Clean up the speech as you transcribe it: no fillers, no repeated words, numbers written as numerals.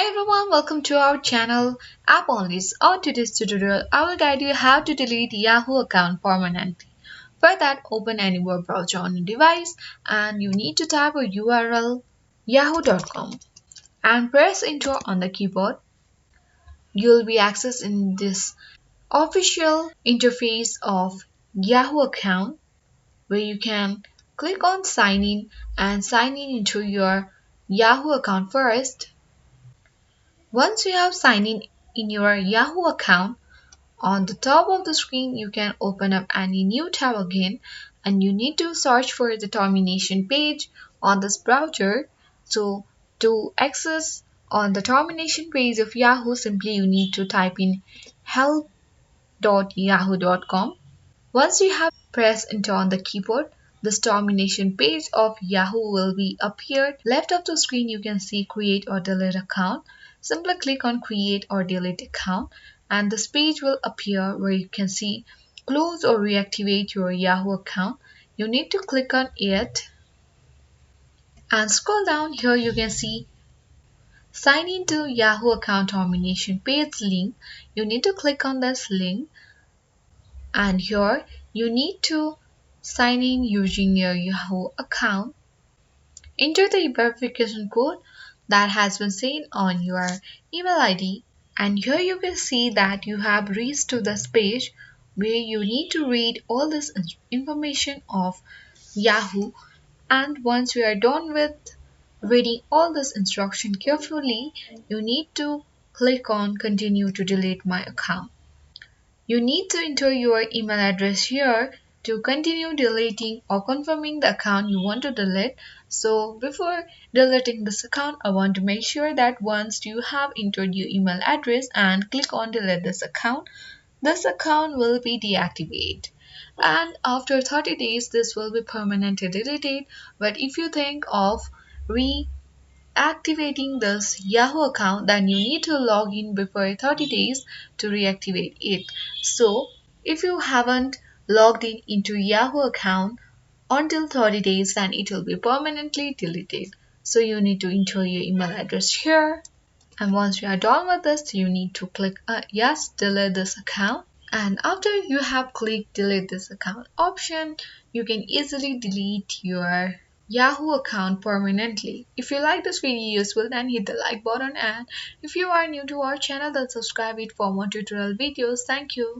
Hi everyone, welcome to our channel App Onlys. On today's tutorial, I will guide you how to delete Yahoo account permanently. For that, open any web browser on your device and you need to type a URL yahoo.com and press enter on the keyboard. You will be accessing this official interface of Yahoo account where you can click on sign in and sign in into your Yahoo account first. Once you have signed in your Yahoo account, on the top of the screen you can open up any new tab again and you need to search for the termination page on this browser. So to access on the termination page of Yahoo, simply you need to type in help.yahoo.com. Once you have pressed enter on the keyboard, this termination page of Yahoo will be appeared. Left of the screen you can see create or delete account. Simply click on create or delete account and this page will appear where you can see close or reactivate your Yahoo account. You need to click on it and scroll down. Here you can see sign into Yahoo account termination page link. You need to click on this link and here you need to sign in using your Yahoo account. Enter the verification code that has been sent on your email ID and here you can see that you have reached to this page where you need to read all this information of Yahoo, and once you are done with reading all this instruction carefully, you need to click on continue to delete my account. You need to enter your email address here to continue deleting or confirming the account you want to delete. So before deleting this account, I want to make sure that once you have entered your email address and click on delete this account will be deactivated. And after 30 days, this will be permanently deleted. But if you think of activating this Yahoo account, then you need to log in before 30 days to reactivate it. So if you haven't logged in into Yahoo account until 30 days, then it will be permanently deleted. So you need to enter your email address here. And once you are done with this, you need to click yes, delete this account. And after you have clicked delete this account option, you can easily delete your Yahoo account permanently. If you like this video useful, then hit the like button, and if you are new to our channel, then subscribe it for more tutorial videos. Thank you.